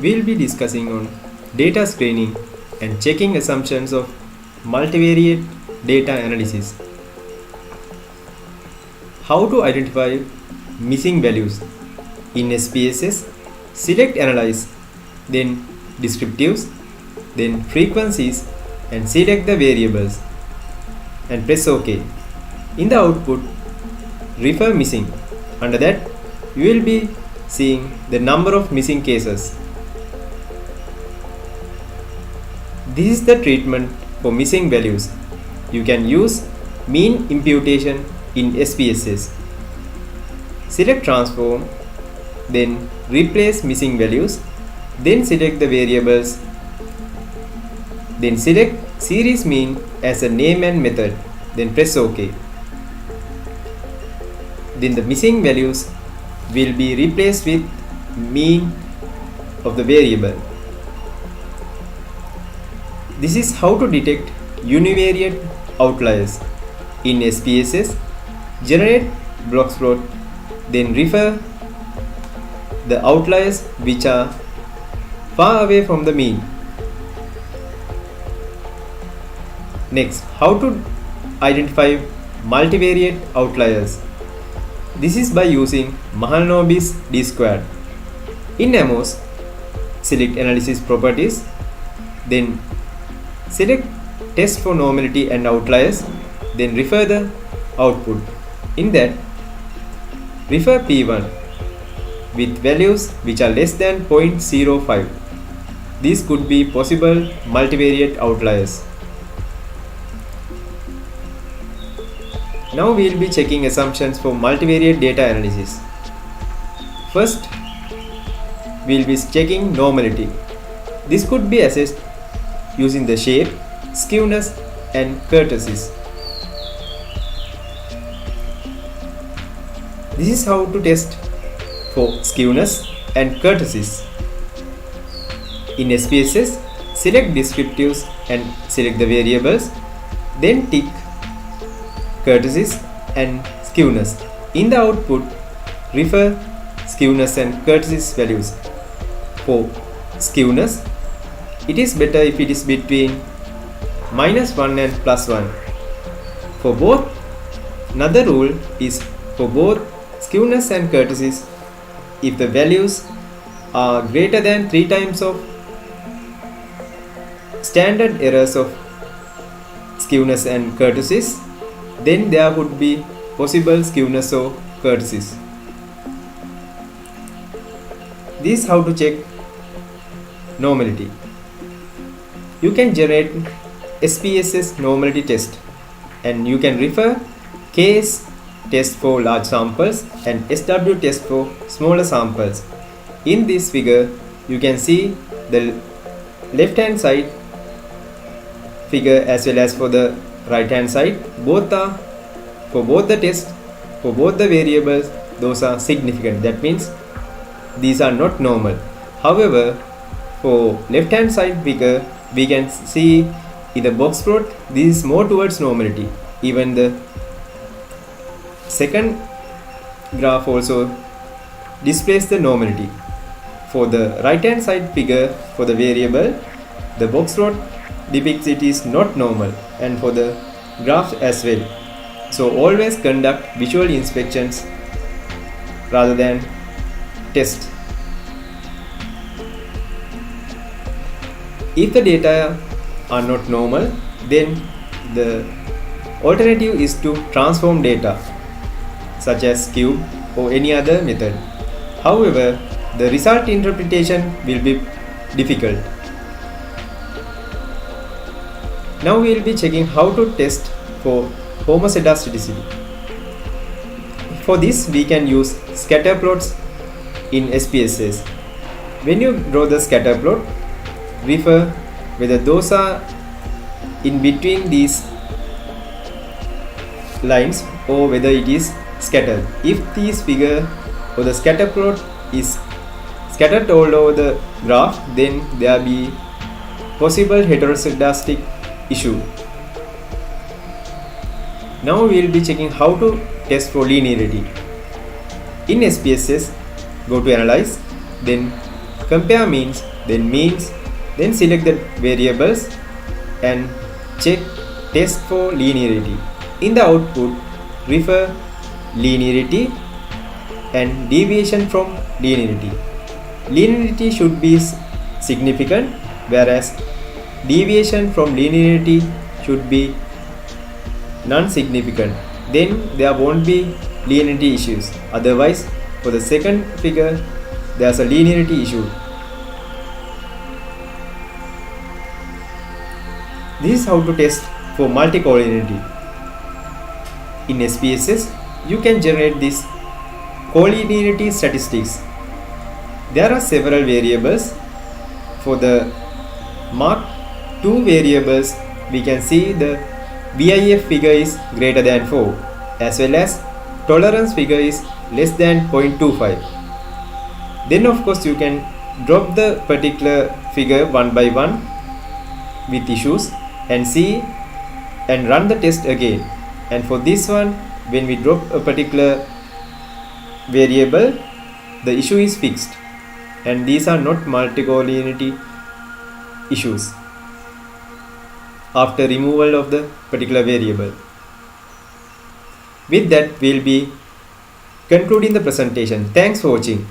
we'll be discussing on data screening and checking assumptions of multivariate data analysis. How to identify missing values in SPSS? Select Analyze, then Descriptives, then Frequencies, and select the variables and press OK. In the output, refer missing. Under that, you will be seeing the number of missing cases. This is the treatment for missing values. You can use mean imputation in SPSS. Select transform, then replace missing values, then select the variables, then select series mean as a name and method, then press OK. Then the missing values will be replaced with mean of the variable. This is how to detect univariate outliers in SPSS. Generate box plot, then refer the outliers which are far away from the mean. Next, how to identify multivariate outliers. This is by using Mahalanobis d-squared. In AMOS, select Analysis Properties, then select Test for Normality and Outliers, then refer the output. In that, refer P1 with values which are less than 0.05. These could be possible multivariate outliers. Now we will be checking assumptions for multivariate data analysis. First, we will be checking normality. This could be assessed using the shape, skewness, and kurtosis. This is how to test for skewness and kurtosis. In SPSS, select descriptives and select the variables, then tick kurtosis and skewness. In the output, refer skewness and kurtosis values. For skewness, it is better if it is between -1 and +1. For both, another rule is for both skewness and kurtosis, if the values are greater than 3 times of standard errors of skewness and kurtosis, then there would be possible skewness or kurtosis. This is how to check normality. You can generate SPSS normality test, and you can refer KS test for large samples and SW test for smaller samples. In this figure, you can see the left hand side figure as well as for the right hand side. Both are for both the tests, for both the variables, those are significant. That means these are not normal. However, for left hand side figure, we can see in the box plot this is more towards normality. Even the second graph also displays the normality. For the right hand side figure, for the variable, the box plot depicts it is not normal, and for the graph as well. So always conduct visual inspections rather than test. If the data are not normal, then the alternative is to transform data such as cube or any other method. However, the result interpretation will be difficult. Now we will be checking how to test for homoscedasticity. For this, we can use scatter plots in SPSS. When you draw the scatter plot, refer whether those are in between these lines or whether it is scattered. If this figure or the scatter plot is scattered all over the graph, then there will be possible heteroscedastic issue. Now we will be checking how to test for linearity. In SPSS, go to Analyze, then Compare Means, then means, then select the variables and check test for linearity. In the output, refer linearity and deviation from linearity. Linearity should be significant, whereas deviation from linearity should be non-significant. Then there won't be linearity issues. Otherwise, for the second figure, there's a linearity issue. This is how to test for multicollinearity. In SPSS, you can generate this collinearity statistics. There are several variables. For the mark 2 variables, we can see the VIF figure is greater than 4, as well as tolerance figure is less than 0.25. Then of course you can drop the particular figure one by one with issues and see and run the test again. And for this one, when we drop a particular variable, the issue is fixed, and these are not multicollinearity issues after removal of the particular variable. With that, we'll be concluding the presentation. Thanks for watching.